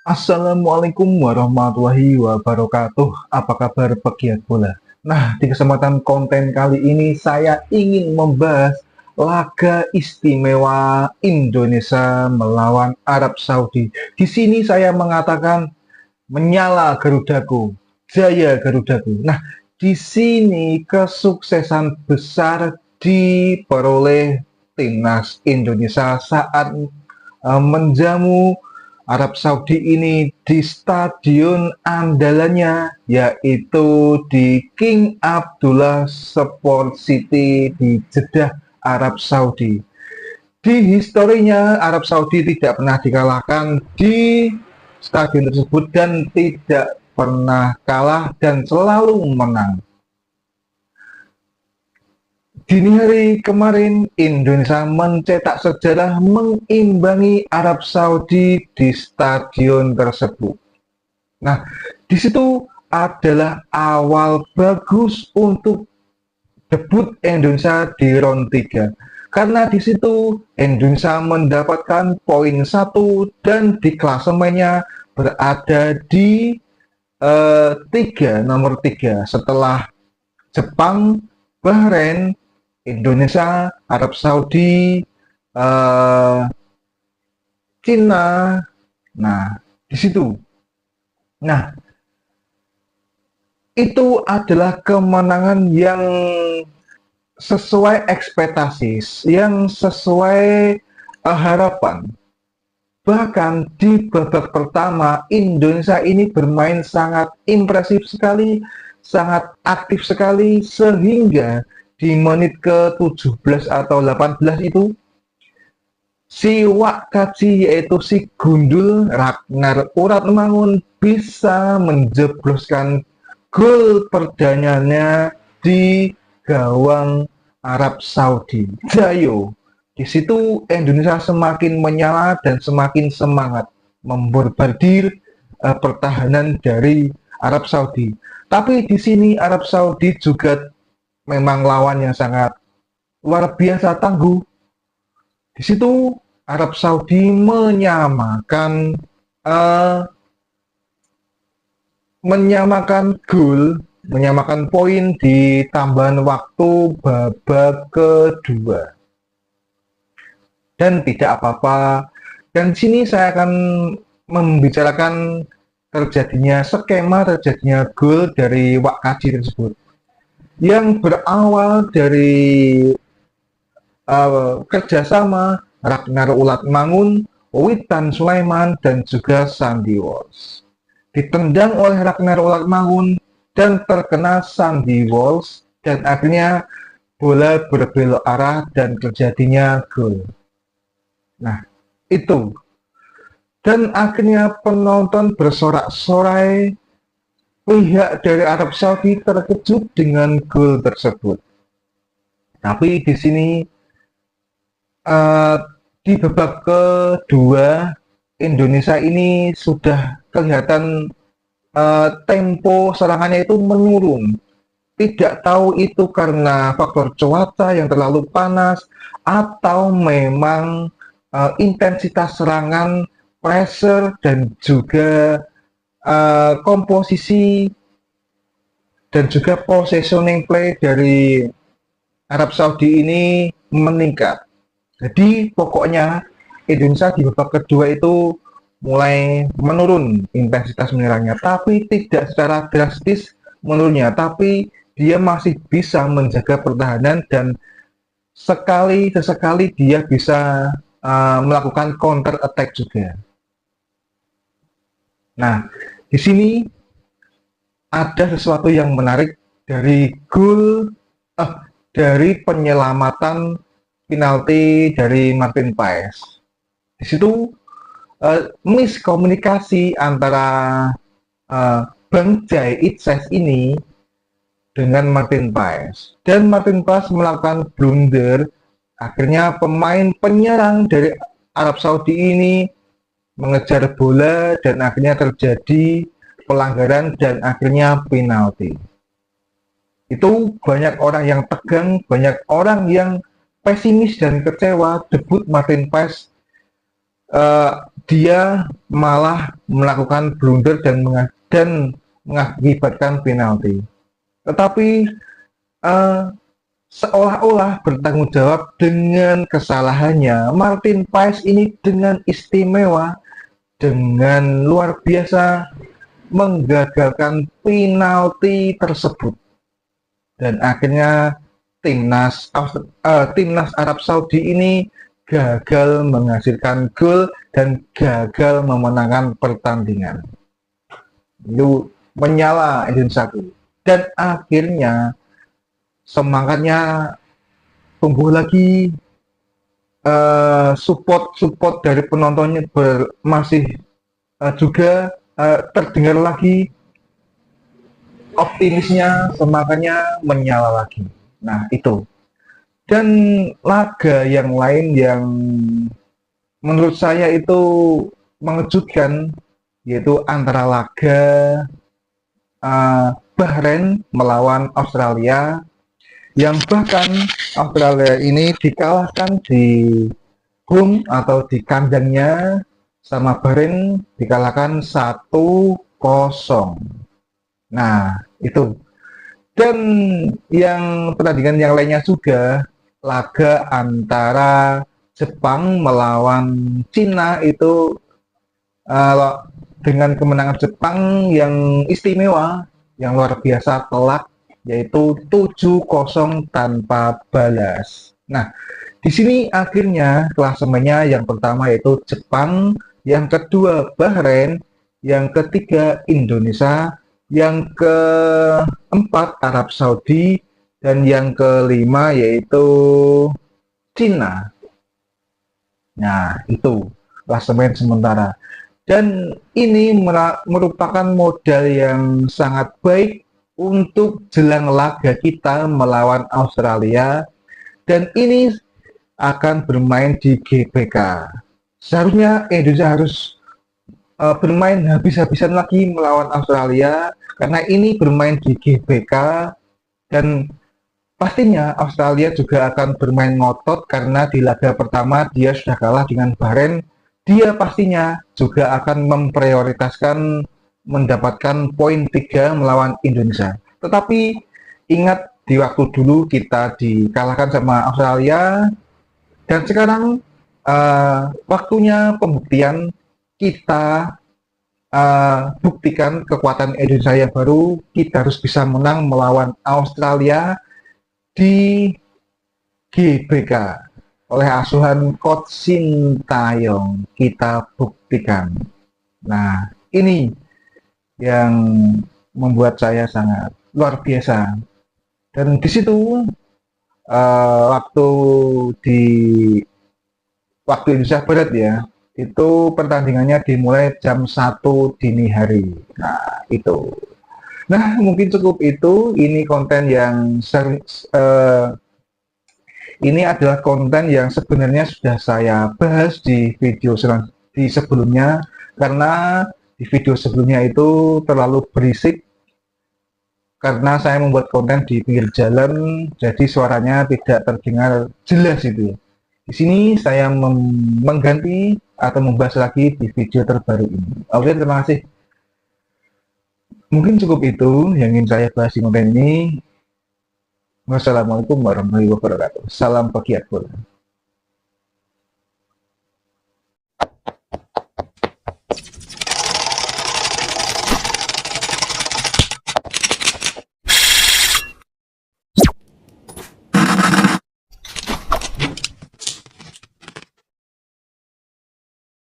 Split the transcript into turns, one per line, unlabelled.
Assalamualaikum warahmatullahi wabarakatuh. Apa kabar pegiat bola? Nah, di kesempatan konten kali ini saya ingin membahas laga istimewa Indonesia melawan Arab Saudi. Di sini saya mengatakan menyala Garudaku, jaya Garudaku. Nah, di sini kesuksesan besar diperoleh timnas Indonesia saat menjamu Arab Saudi ini di stadion andalannya, yaitu di King Abdullah Sport City di Jeddah, Arab Saudi. Di historinya Arab Saudi tidak pernah dikalahkan di stadion tersebut dan tidak pernah kalah dan selalu menang. Dini hari kemarin, Indonesia mencetak sejarah mengimbangi Arab Saudi di stadion tersebut. Nah, di situ adalah awal bagus untuk debut Indonesia di round 3. Karena di situ Indonesia mendapatkan poin 1 dan di klasemennya berada di nomor 3 setelah Jepang, Bahrain, Indonesia, Arab Saudi, Cina. Nah, di situ. Nah, itu adalah kemenangan yang sesuai ekspektasi, yang sesuai harapan. Bahkan di babak pertama, Indonesia ini bermain sangat impresif sekali, sangat aktif sekali, sehingga di menit ke-17 atau 18 itu, si Wakaji yaitu si Gundul Ragnar Uratmangun bisa menjebloskan gol perdananya di gawang Arab Saudi. Jayo. Di situ Indonesia semakin menyala dan semakin semangat memborbardir pertahanan dari Arab Saudi. Tapi di sini Arab Saudi juga memang lawan yang sangat luar biasa tangguh. Di situ Arab Saudi menyamakan poin di tambahan waktu babak kedua. Dan tidak apa-apa. Dan di sini saya akan membicarakan terjadinya gol dari Wakaji tersebut, yang berawal dari kerjasama Ragnar Ulatmangun, Witan Sulaiman, dan juga Sandy Walsh. Ditendang oleh Ragnar Ulatmangun dan terkena Sandy Walsh, dan akhirnya bola berbelok arah dan terjadinya gol. Nah, itu. Dan akhirnya penonton bersorak-sorai, pihak dari Arab Saudi terkejut dengan gol tersebut. Tapi di sini di babak kedua Indonesia ini sudah kelihatan tempo serangannya itu menurun. Tidak tahu itu karena faktor cuaca yang terlalu panas atau memang intensitas serangan, pressure, dan juga komposisi dan juga positioning play dari Arab Saudi ini meningkat. Jadi pokoknya Indonesia di babak kedua itu mulai menurun intensitas menyerangnya, tapi tidak secara drastis menurunnya, tapi dia masih bisa menjaga pertahanan dan sesekali dia bisa melakukan counter attack juga. Nah, di sini ada sesuatu yang menarik dari dari penyelamatan penalti dari Martin Paes. Di situ miskomunikasi antara Bang Jai Itses ini dengan Martin Paes, dan Martin Paes melakukan blunder. Akhirnya pemain penyerang dari Arab Saudi ini mengejar bola dan akhirnya terjadi pelanggaran dan akhirnya penalti. Itu banyak orang yang tegang, banyak orang yang pesimis dan kecewa debut Martin Paes eh, dia malah melakukan blunder dan mengakibatkan penalti. Tetapi eh, seolah-olah bertanggung jawab dengan kesalahannya, Martin Paes ini dengan istimewa, dengan luar biasa menggagalkan penalti tersebut. Dan akhirnya timnas Arab Saudi ini gagal menghasilkan gol dan gagal memenangkan pertandingan. Itu menyala Indonesia dan akhirnya semangatnya tumbuh lagi, support dari penontonnya masih juga terdengar lagi, optimisnya, semangatnya menyala lagi. Nah itu. Dan laga yang lain yang menurut saya itu mengejutkan, yaitu antara laga Bahrain melawan Australia, yang bahkan Australia ini dikalahkan di home atau di kandangnya sama Bahrain, dikalahkan 1-0. Nah, itu. Dan yang pertandingan yang lainnya juga, laga antara Jepang melawan Cina itu dengan kemenangan Jepang yang istimewa, yang luar biasa telak, yaitu 7-0 tanpa balas. Nah, di sini akhirnya klasemennya yang pertama yaitu Jepang, yang kedua Bahrain, yang ketiga Indonesia, yang keempat Arab Saudi, dan yang kelima yaitu Cina. Nah, itu klasemen sementara. Dan ini merupakan modal yang sangat baik untuk jelang laga kita melawan Australia. Dan ini akan bermain di GBK. Seharusnya Indonesia harus bermain habis-habisan lagi melawan Australia, karena ini bermain di GBK, dan pastinya Australia juga akan bermain ngotot karena di laga pertama dia sudah kalah dengan Bahrain. Dia pastinya juga akan memprioritaskan mendapatkan poin 3 melawan Indonesia. Tetapi ingat, di waktu dulu kita dikalahkan sama Australia, dan sekarang waktunya pembuktian. Kita buktikan kekuatan Indonesia yang baru. Kita harus bisa menang melawan Australia di GBK oleh asuhan Coach Sintayong. Kita buktikan. Nah, ini yang membuat saya sangat luar biasa. Dan di situ waktu di waktu Indonesia Barat ya, itu pertandingannya dimulai jam 1 dini hari. Nah, itu. Nah, mungkin cukup itu. Ini konten yang ini adalah konten yang sebenarnya sudah saya bahas di video di sebelumnya, karena di video sebelumnya itu terlalu berisik karena saya membuat konten di pinggir jalan, jadi suaranya tidak terdengar jelas itu. Di sini saya mengganti atau membahas lagi di video terbaru ini. Oke, terima kasih. Mungkin cukup itu yang ingin saya bahas di konten ini. Wassalamualaikum warahmatullahi wabarakatuh. Salam pegiat bola.